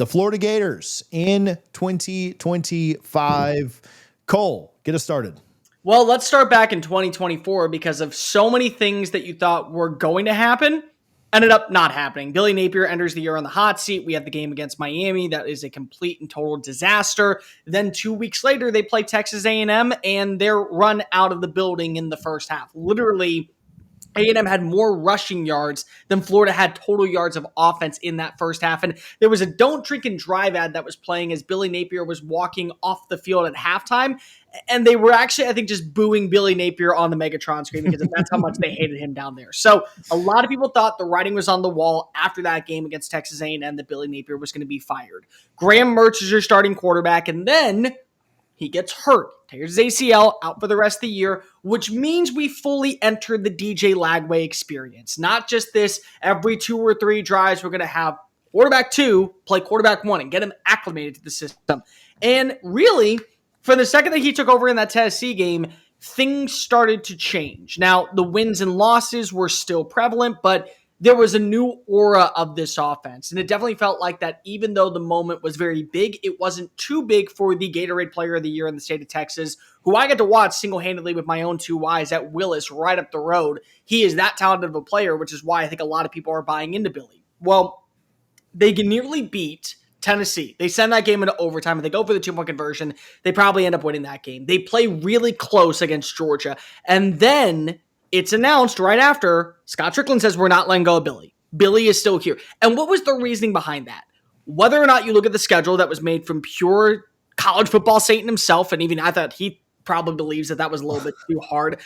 the Florida Gators in 2025. Cole, get us started. Well, let's start back in 2024 because of so many things that you thought were going to happen ended up not happening. Billy Napier enters the year on the hot seat. We have the game against Miami. That is a complete and total disaster. Then 2 weeks later, they play Texas A&M and they're run out of the building in the first half. Literally, A&M had more rushing yards than Florida had total yards of offense in that first half. And there was a don't drink and drive ad that was playing as Billy Napier was walking off the field at halftime. And they were actually, I think, just booing Billy Napier on the Megatron screen because that's how much they hated him down there. So a lot of people thought the writing was on the wall after that game against Texas A&M that Billy Napier was going to be fired. Graham Mertz is your starting quarterback, and then he gets hurt, tears his ACL, out for the rest of the year, which means we fully entered the DJ Lagway experience. Not just this every 2 or 3 drives, we're going to have quarterback 2 play quarterback 1 and get him acclimated to the system. And really, for the second that he took over in that Tennessee game, things started to change. Now, the wins and losses were still prevalent, but there was a new aura of this offense. And it definitely felt like that even though the moment was very big, it wasn't too big for the Gatorade Player of the Year in the state of Texas, who I get to watch single-handedly with my own 2 eyes at Willis right up the road. He is that talented of a player, which is why I think a lot of people are buying into Billy. Well, they nearly beat Tennessee. They send that game into overtime and they go for the 2-point conversion. They probably end up winning that game. They play really close against Georgia. And then it's announced right after Scott Strickland says we're not letting go of Billy. Billy is still here. And what was the reasoning behind that? Whether or not you look at the schedule that was made from pure college football Satan himself, and even I thought he probably believes that was a little bit too hard.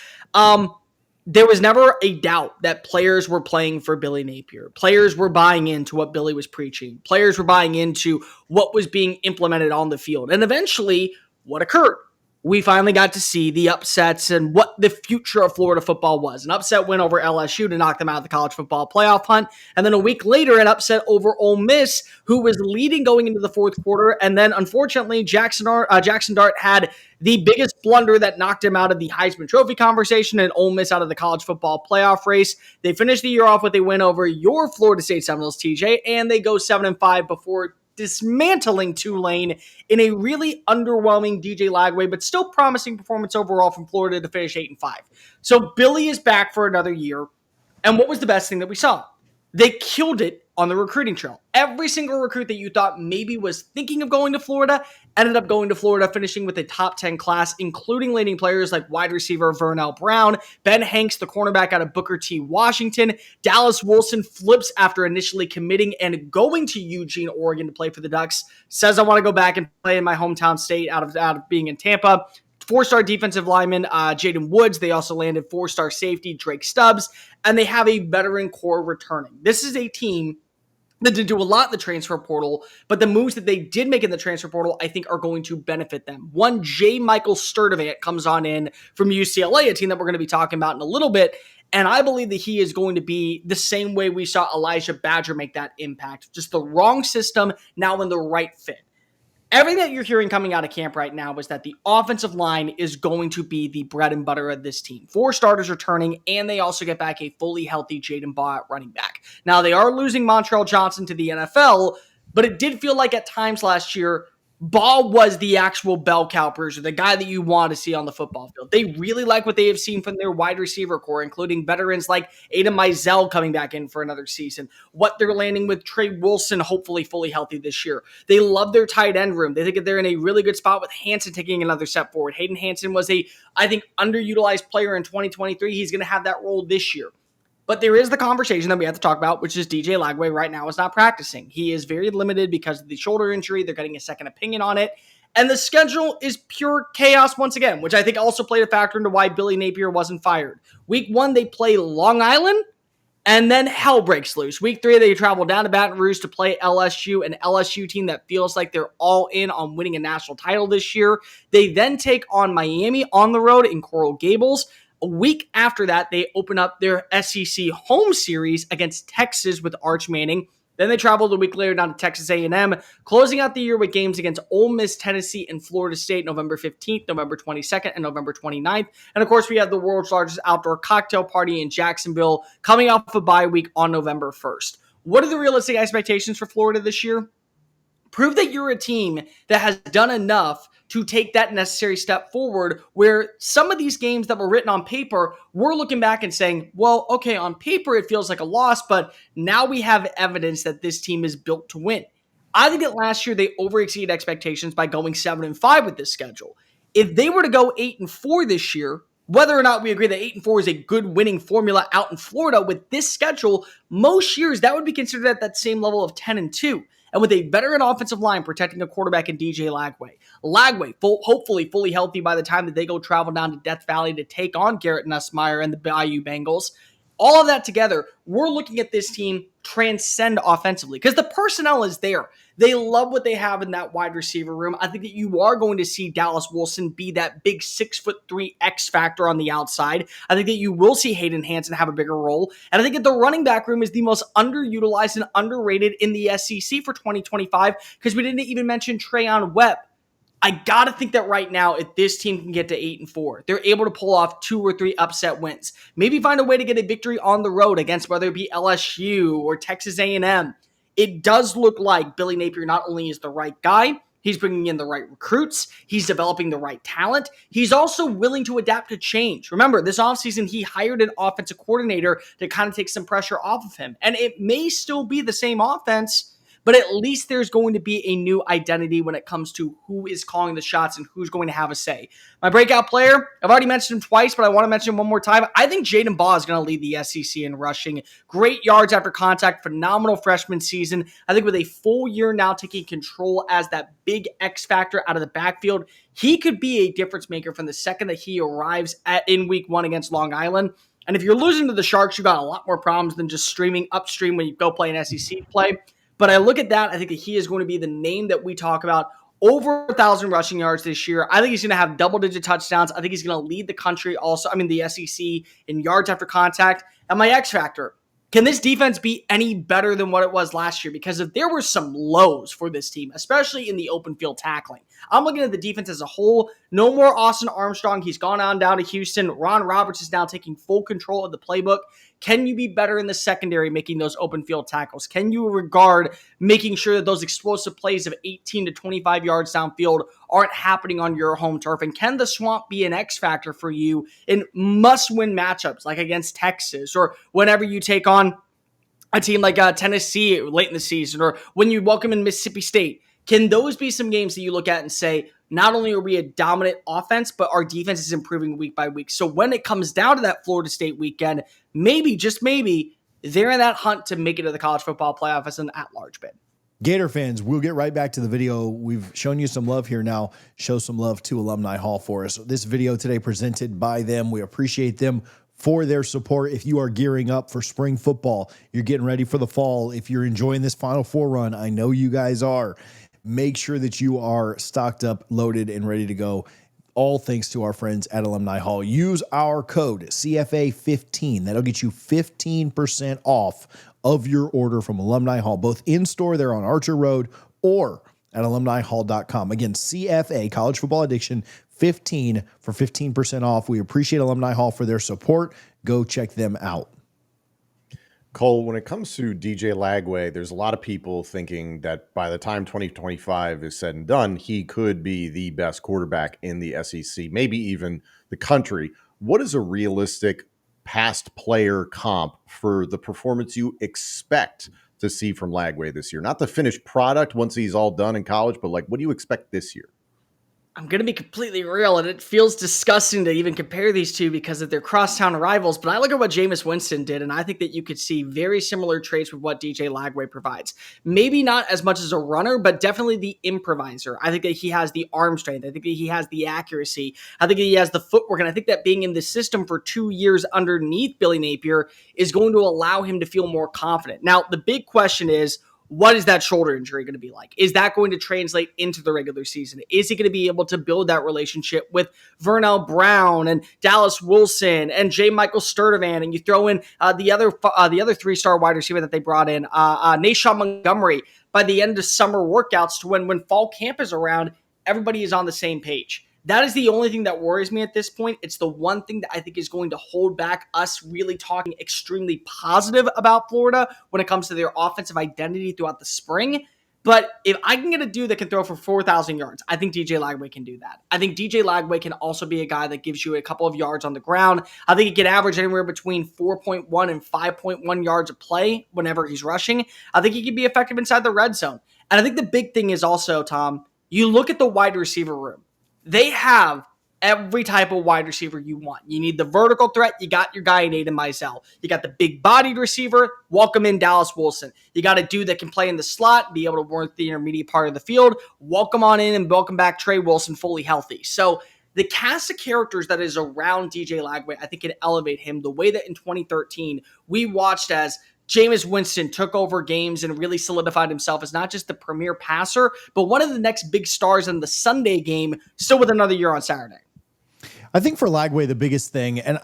There was never a doubt that players were playing for Billy Napier. Players were buying into what Billy was preaching. Players were buying into what was being implemented on the field. And eventually, what occurred? We finally got to see the upsets and what the future of Florida football was. An upset win over LSU to knock them out of the college football playoff hunt. And then a week later, an upset over Ole Miss, who was leading going into the fourth quarter. And then, unfortunately, Jackson Dart had the biggest blunder that knocked him out of the Heisman Trophy conversation and Ole Miss out of the college football playoff race. They finished the year off with a win over your Florida State Seminoles, TJ, and they go 7-5 before dismantling Tulane in a really underwhelming DJ Lagway, but still promising performance overall from Florida to finish 8-5. So Billy is back for another year. And what was the best thing that we saw? They killed it on the recruiting trail. Every single recruit that you thought maybe was thinking of going to Florida ended up going to Florida, finishing with a top 10 class, including leading players like wide receiver Vernell Brown, Ben Hanks, the cornerback out of Booker T. Washington. Dallas Wilson flips after initially committing and going to Eugene, Oregon to play for the Ducks. Says, I want to go back and play in my hometown state out of being in Tampa. 4-star defensive lineman Jaden Woods. They also landed 4-star safety Drake Stubbs, and they have a veteran core returning. This is a team that did do a lot in the transfer portal, but the moves that they did make in the transfer portal, I think, are going to benefit them. One, J. Michael Sturdivant comes on in from UCLA, a team that we're going to be talking about in a little bit, and I believe that he is going to be the same way we saw Elijah Badger make that impact. Just the wrong system, now in the right fit. Everything that you're hearing coming out of camp right now is that the offensive line is going to be the bread and butter of this team. 4 starters returning, and they also get back a fully healthy Jaden Baugh at running back. Now, they are losing Montrell Johnson to the NFL, but it did feel like at times last year, Baugh was the actual bell cow bruiser, the guy that you want to see on the football field. They really like what they have seen from their wide receiver core, including veterans like ADMITS coming back in for another season. What they're landing with Trey Wilson, hopefully fully healthy this year. They love their tight end room. They think that they're in a really good spot with Hansen taking another step forward. Hayden Hansen was I think, underutilized player in 2023. He's going to have that role this year. But there is the conversation that we have to talk about, which is DJ Lagway right now is not practicing. He is very limited because of the shoulder injury. They're getting a second opinion on it. And the schedule is pure chaos once again, which I think also played a factor into why Billy Napier wasn't fired. Week 1, they play Long Island, and then hell breaks loose. Week 3, they travel down to Baton Rouge to play LSU, an LSU team that feels like they're all in on winning a national title this year. They then take on Miami on the road in Coral Gables. A week after that, they open up their SEC home series against Texas with Arch Manning. Then they traveled a week later down to Texas A&M, closing out the year with games against Ole Miss, Tennessee, and Florida State November 15th, November 22nd, and November 29th. And of course, we have the world's largest outdoor cocktail party in Jacksonville coming off a bye week on November 1st. What are the realistic expectations for Florida this year? Prove that you're a team that has done enough to take that necessary step forward, where some of these games that were written on paper, we're looking back and saying, well, okay, on paper it feels like a loss, but now we have evidence that this team is built to win. I think that last year they overexceeded expectations by going 7-5 with this schedule. If they were to go 8-4 this year, whether or not we agree that 8-4 is a good winning formula out in Florida with this schedule, most years that would be considered at that same level of 10-2. And with a veteran offensive line protecting a quarterback in DJ Lagway, hopefully fully healthy by the time that they go travel down to Death Valley to take on Garrett Nussmeier and the Bayou Bengals. All of that together, we're looking at this team transcend offensively because the personnel is there. They love what they have in that wide receiver room. I think that you are going to see Dallas Wilson be that big 6'3" X factor on the outside. I think that you will see Hayden Hansen have a bigger role. And I think that the running back room is the most underutilized and underrated in the SEC for 2025 because we didn't even mention Trayon Webb. I got to think that right now, if this team can get to 8-4, they're able to pull off 2 or 3 upset wins. Maybe find a way to get a victory on the road against whether it be LSU or Texas A&M. It does look like Billy Napier not only is the right guy, he's bringing in the right recruits, he's developing the right talent, he's also willing to adapt to change. Remember, this offseason, he hired an offensive coordinator to kind of take some pressure off of him. And it may still be the same offense, but at least there's going to be a new identity when it comes to who is calling the shots and who's going to have a say. My breakout player, I've already mentioned him twice, but I want to mention him one more time. I think Jaden Baugh is going to lead the SEC in rushing. Great yards after contact, phenomenal freshman season. I think with a full year now taking control as that big X factor out of the backfield, he could be a difference maker from the second that he arrives in week 1 against Long Island. And if you're losing to the Sharks, you got a lot more problems than just streaming upstream when you go play an SEC play. But I look at that, I think that he is going to be the name that we talk about. Over 1,000 rushing yards this year. I think he's going to have double-digit touchdowns. I think he's going to lead the country also, the SEC in yards after contact. And my X factor, can this defense be any better than what it was last year? Because if there were some lows for this team, especially in the open field tackling, I'm looking at the defense as a whole. No more Austin Armstrong. He's gone on down to Houston. Ron Roberts is now taking full control of the playbook. Can you be better in the secondary making those open field tackles? Can you regard making sure that those explosive plays of 18 to 25 yards downfield aren't happening on your home turf? And can the swamp be an X factor for you in must-win matchups like against Texas or whenever you take on a team like Tennessee late in the season or when you welcome in Mississippi State? Can those be some games that you look at and say, not only are we a dominant offense, but our defense is improving week by week? So when it comes down to that Florida State weekend, maybe, just maybe, they're in that hunt to make it to the college football playoff as an at-large bid. Gator fans, we'll get right back to the video. We've shown you some love here now. Show some love to Alumni Hall for us. This video today presented by them. We appreciate them for their support. If you are gearing up for spring football, you're getting ready for the fall, if you're enjoying this Final Four run, I know you guys are, make sure that you are stocked up, loaded, and ready to go. All thanks to our friends at Alumni Hall. Use our code CFA15. That'll get you 15% off of your order from Alumni Hall, both in store there on Archer Road or at alumnihall.com. Again, CFA, College Football Addiction, 15 for 15% off. We appreciate Alumni Hall for their support. Go check them out. Cole, when it comes to DJ Lagway, there's a lot of people thinking that by the time 2025 is said and done, he could be the best quarterback in the SEC, maybe even the country. What is a realistic past player comp for the performance you expect to see from Lagway this year? Not the finished product once he's all done in college, but what do you expect this year? I'm going to be completely real, and it feels disgusting to even compare these two because of their crosstown rivals, but I look at what Jameis Winston did, and I think that you could see very similar traits with what DJ Lagway provides. Maybe not as much as a runner, but definitely the improviser. I think that he has the arm strength. I think that he has the accuracy. I think that he has the footwork, and I think that being in the system for 2 years underneath Billy Napier is going to allow him to feel more confident. Now, the big question is, what is that shoulder injury going to be like? Is that going to translate into the regular season? Is he going to be able to build that relationship with Vernell Brown and Dallas Wilson and J. Michael Sturdivant? And you throw in the other 3-star wide receiver that they brought in, Nashawn Montgomery, by the end of summer workouts to when fall camp is around, everybody is on the same page. That is the only thing that worries me at this point. It's the one thing that I think is going to hold back us really talking extremely positive about Florida when it comes to their offensive identity throughout the spring. But if I can get a dude that can throw for 4,000 yards, I think DJ Lagway can do that. I think DJ Lagway can also be a guy that gives you a couple of yards on the ground. I think he can average anywhere between 4.1 and 5.1 yards a play whenever he's rushing. I think he can be effective inside the red zone. And I think the big thing is also, Tom, you look at the wide receiver room. They have every type of wide receiver you want. You need the vertical threat. You got your guy in ADMITS. You got the big-bodied receiver. Welcome in Dallas Wilson. You got a dude that can play in the slot, be able to work the intermediate part of the field. Welcome on in and welcome back Trey Wilson fully healthy. So the cast of characters that is around DJ Lagway, I think can elevate him the way that in 2013 we watched as Jameis Winston took over games and really solidified himself as not just the premier passer, but one of the next big stars in the Sunday game, still with another year on Saturday. I think for Lagway, the biggest thing, and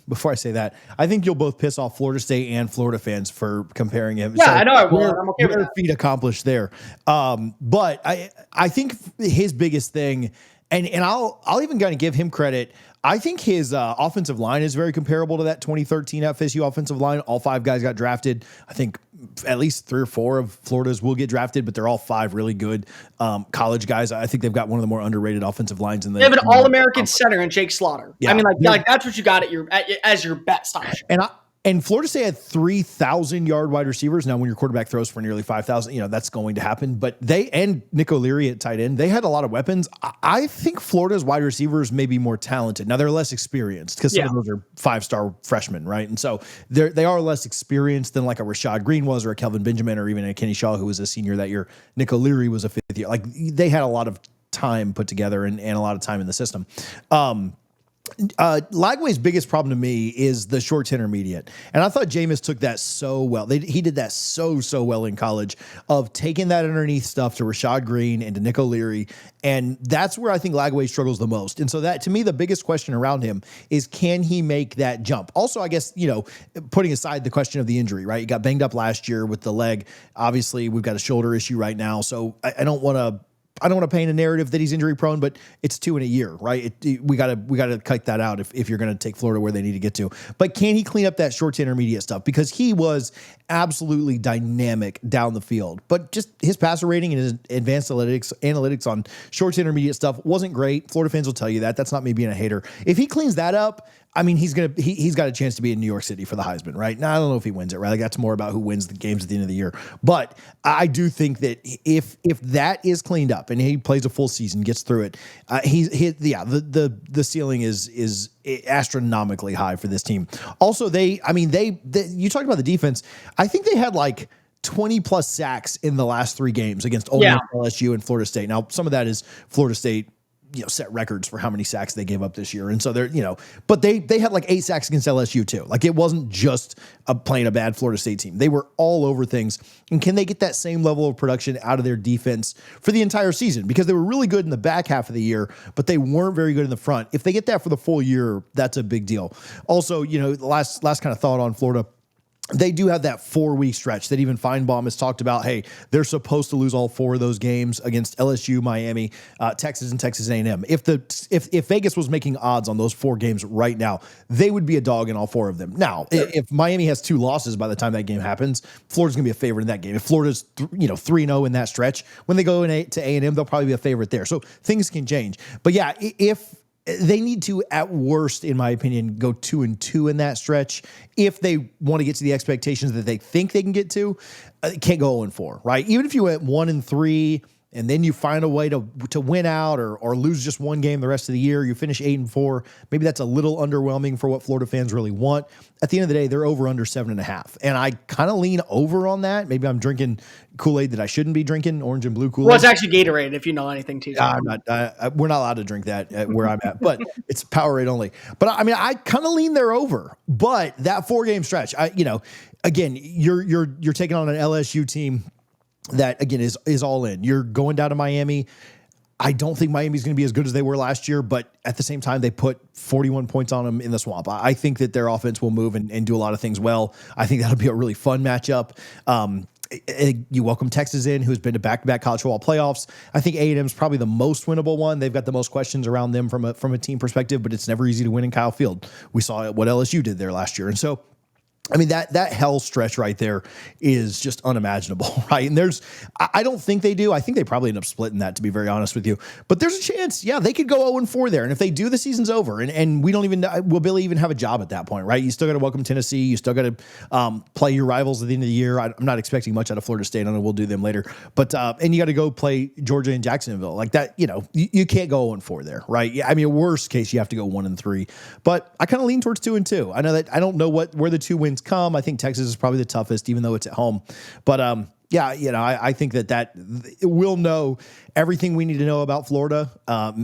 before I say that, I think you'll both piss off Florida State and Florida fans for comparing him. Yeah, so I know I will. I'm okay with that. Feat accomplished there. But I think his biggest thing, and I'll even kind of give him credit. I think his offensive line is very comparable to that 2013 FSU offensive line. All 5 guys got drafted. I think at least 3 or 4 of Florida's will get drafted, but they're all 5 really good college guys. I think they've got one of the more underrated offensive lines in the. They have an All-American center in Jake Slaughter. Yeah. I mean, like that's what you got as your best option. And Florida State had 3,000-yard wide receivers. Now, when your quarterback throws for nearly 5,000, that's going to happen. But and Nick O'Leary at tight end, they had a lot of weapons. I think Florida's wide receivers may be more talented. Now, they're less experienced because some of those are 5-star freshmen, right? And so they are less experienced than like a Rashad Green was or a Kelvin Benjamin or even a Kenny Shaw, who was a senior that year. Nick O'Leary was a 5th year. Like, they had a lot of time put together and a lot of time in the system. Lagway's biggest problem to me is the short to intermediate. And I thought Jameis took that so well. He did that so well in college of taking that underneath stuff to Rashad Green and to Nick O'Leary. And that's where I think Lagway struggles the most. And so that, to me, the biggest question around him is, can he make that jump? Also, I guess, putting aside the question of the injury, right? He got banged up last year with the leg. Obviously, we've got a shoulder issue right now. So I don't want to paint a narrative that he's injury prone, but it's 2 in a year, right? We gotta cut that out if you're going to take Florida where they need to get to. But can he clean up that short to intermediate stuff? Because he was absolutely dynamic down the field, but just his passer rating and his advanced analytics on short to intermediate stuff wasn't great. Florida fans will tell you that. That's not me being a hater. If he cleans that up, I mean, he's got a chance to be in New York City for the Heisman, right? Now, I don't know if he wins it, right? Like, that's more about who wins the games at the end of the year. But I do think that if that is cleaned up and he plays a full season, gets through it, the ceiling is astronomically high for this team. Also, you talked about the defense. I think they had like 20 plus sacks in the last 3 games against Ole Miss, LSU, and Florida State. Now, some of that is Florida State set records for how many sacks they gave up this year. And so but they had like 8 sacks against LSU too. Like, it wasn't just playing a bad Florida State team. They were all over things. And can they get that same level of production out of their defense for the entire season? Because they were really good in the back half of the year, but they weren't very good in the front. If they get that for the full year, that's a big deal. Also, the last kind of thought on Florida, they do have that 4-week stretch that even Feinbaum has talked about. Hey, they're supposed to lose all 4 of those games against LSU, Miami, Texas, and Texas A&M. If Vegas was making odds on those 4 games right now, they would be a dog in all 4 of them. Now, if Miami has 2 losses by the time that game happens, Florida's going to be a favorite in that game. If Florida's 3-0 in that stretch, when they go to A&M, they'll probably be a favorite there. So things can change. But yeah, if they need to, at worst, in my opinion, go 2-2 in that stretch. If they want to get to the expectations that they think they can get to, can't go 0-4, right? Even if you went 1-3 and then you find a way to win out or lose just 1 game the rest of the year, you finish 8-4. Maybe that's a little underwhelming for what Florida fans really want. At the end of the day, they're over under 7.5. And I kind of lean over on that. Maybe I'm drinking Kool-Aid that I shouldn't be drinking, orange and blue Kool-Aid. Well, it's actually Gatorade, if you know anything, too. We're not allowed to drink that where I'm at, but it's Powerade only. But I mean, I kind of lean there over. But that 4-game stretch, again, you're taking on an LSU team that, again, is all in. You're going down to Miami. I don't think Miami's going to be as good as they were last year, but at the same time, they put 41 points on them in the Swamp. I think that their offense will move and do a lot of things well. I think that'll be a really fun matchup. You welcome Texas in, who's been to back-to-back college football playoffs. I think A&M's probably the most winnable one. They've got the most questions around them from a team perspective, but it's never easy to win in Kyle Field. We saw what LSU did there last year. And so I mean, that hell stretch right there is just unimaginable, right? And I don't think they do. I think they probably end up splitting that, to be very honest with you. But there's a chance, yeah, they could go 0-4 there. And if they do, the season's over. And we don't even know, will Billy even have a job at that point, right? You still got to welcome Tennessee. You still got to play your rivals at the end of the year. I'm not expecting much out of Florida State. I know we'll do them later. But and you got to go play Georgia and Jacksonville. Like that, you can't go 0-4 there, right? Yeah, I mean, worst case, you have to go 1-3. But I kind of lean towards 2-2. I know that I don't know where the 2 wins come. I think Texas is probably the toughest, even though it's at home. But yeah, I think that we'll know everything we need to know about Florida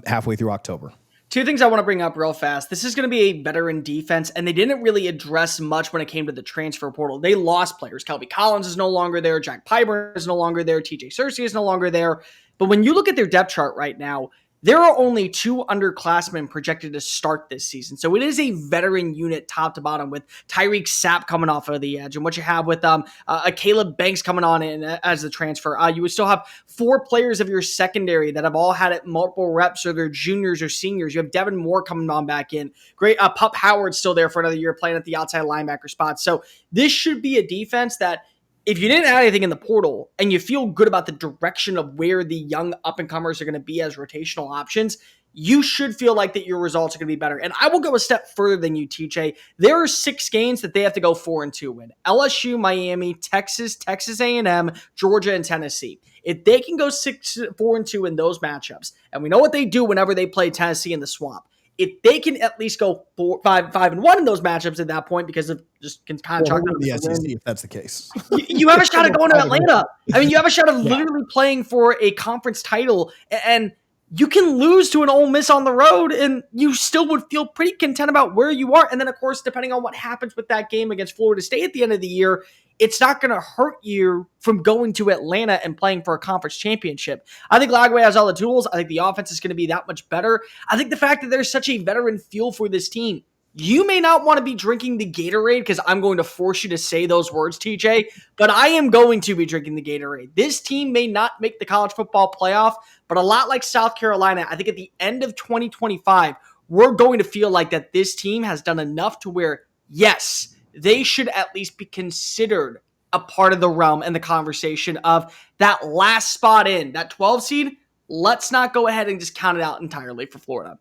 halfway through October. 2 things I want to bring up real fast. This is going to be a veteran defense, and they didn't really address much when it came to the transfer portal. They lost players. Kelby Collins is no longer there. Jack Pyburn is no longer there. TJ Searcy is no longer there. But when you look at their depth chart right now, there are only 2 underclassmen projected to start this season. So it is a veteran unit top to bottom with Tyreek Sapp coming off of the edge. And what you have with a Caleb Banks coming on in as the transfer. You would still have 4 players of your secondary that have all had it multiple reps, or they're juniors or seniors. You have Devin Moore coming on back in. Great. Pup Howard's still there for another year playing at the outside linebacker spot. So this should be a defense that, if you didn't add anything in the portal and you feel good about the direction of where the young up-and-comers are going to be as rotational options, you should feel like that your results are going to be better. And I will go a step further than you, TJ. There are 6 games that they have to go 4-2 in. LSU, Miami, Texas, Texas A&M, Georgia, and Tennessee. If they can go 4-2 in those matchups, and we know what they do whenever they play Tennessee in the Swamp, if they can at least go 5-1 in those matchups at that point, because of just can kind of chalk up the SEC if that's the case. You have a shot at going to Atlanta. I mean, you have a shot of literally playing for a conference title, and you can lose to an Ole Miss on the road, and you still would feel pretty content about where you are. And then, of course, depending on what happens with that game against Florida State at the end of the year, it's not going to hurt you from going to Atlanta and playing for a conference championship. I think Lagway has all the tools. I think the offense is going to be that much better. I think the fact that there's such a veteran feel for this team. You may not want to be drinking the Gatorade because I'm going to force you to say those words, TJ, but I am going to be drinking the Gatorade. This team may not make the college football playoff, but a lot like South Carolina, I think at the end of 2025, we're going to feel like that this team has done enough to where, yes, they should at least be considered a part of the realm and the conversation of that last spot in, that 12 seed. Let's not go ahead and just count it out entirely for Florida.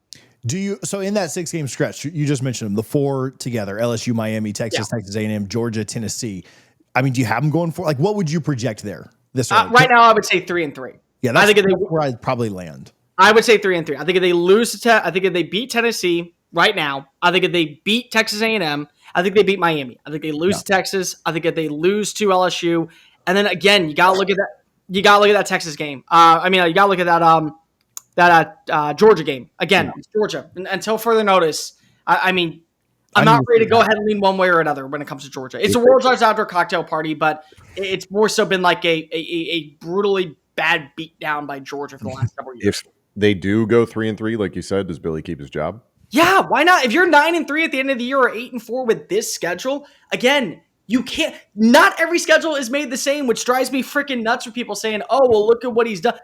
So in that 6-game stretch, you just mentioned them, the 4 together, LSU, Miami, Texas, Texas A&M, Georgia, Tennessee. I mean, do you have them going for, like, what would you project there? Right now, I would say 3-3. Yeah, that's where I'd probably land. I would say 3-3. I think if they lose to, I think if they beat Tennessee right now, I think if they beat Texas A&M, I think they beat Miami. I think they lose to Texas. I think if they lose to LSU, and then again, you gotta look at that. You gotta look at that Texas game. You gotta look at that Georgia game. Again, it's Georgia. Until further notice, I'm not ready to go ahead and lean one way or another when it comes to Georgia. It's a world's largest outdoor cocktail party, but it's more so been like a brutally bad beatdown by Georgia for the last several years. If they do go 3-3, like you said, does Billy keep his job? Yeah, why not? If you're 9-3 at the end of the year or 8-4 with this schedule, again, you can't. Not every schedule is made the same, which drives me freaking nuts for people saying, "Oh, well, look at what he's done."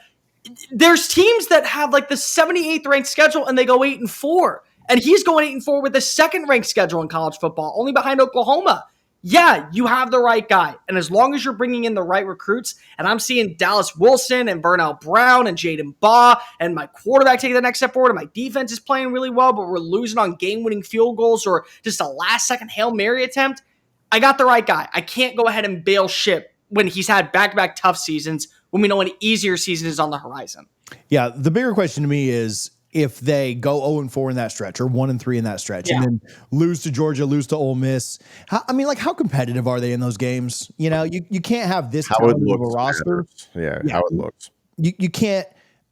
There's teams that have like the 78th ranked schedule and they go 8-4, and he's going 8-4 with the 2nd ranked schedule in college football, only behind Oklahoma. Yeah, you have the right guy. And as long as you're bringing in the right recruits, and I'm seeing Dallas Wilson and Burnell Brown and Jaden Baugh and my quarterback taking the next step forward, and my defense is playing really well, but we're losing on game-winning field goals or just a last-second Hail Mary attempt, I got the right guy. I can't go ahead and bail ship when he's had back-to-back tough seasons when we know an easier season is on the horizon. Yeah, the bigger question to me is, if they go 0-4 in that stretch or 1-3 in that stretch, and then lose to Georgia, lose to Ole Miss, how competitive are they in those games? You can't have this talented of a roster. Yeah, how it looks. You can't.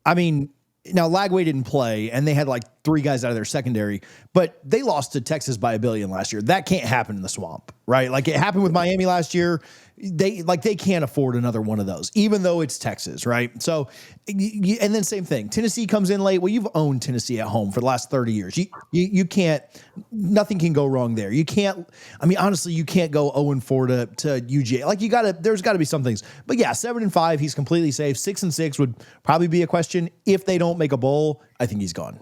I mean, now Lagway didn't play, and they had like 3 guys out of their secondary, but they lost to Texas by 1 billion last year. That can't happen in the Swamp, right? Like it happened with Miami last year. They can't afford another one of those, even though it's Texas, right? So, and then same thing. Tennessee comes in late. Well, you've owned Tennessee at home for the last 30 years. You can't. Nothing can go wrong there. You can't. I mean, honestly, you can't go 0-4 to UGA. Like there's got to be some things. But yeah, 7-5, he's completely safe. 6-6 would probably be a question if they don't make a bowl. I think he's gone.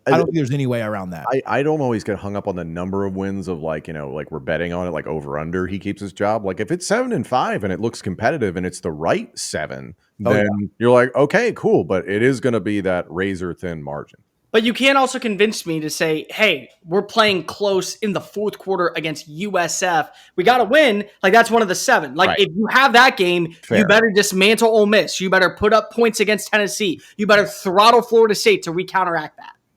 I don't think there's any way around that. I don't always get hung up on the number of wins of like, like we're betting on it, like over under, he keeps his job. Like if it's 7-5 and it looks competitive and it's the right 7, then you're like, okay, cool. But it is going to be that razor thin margin. But you can't also convince me to say, hey, we're playing close in the fourth quarter against USF. We got to win. Like, that's one of the 7. Like, if you have that game, you better dismantle Ole Miss. You better put up points against Tennessee. You better throttle Florida State to counteract that.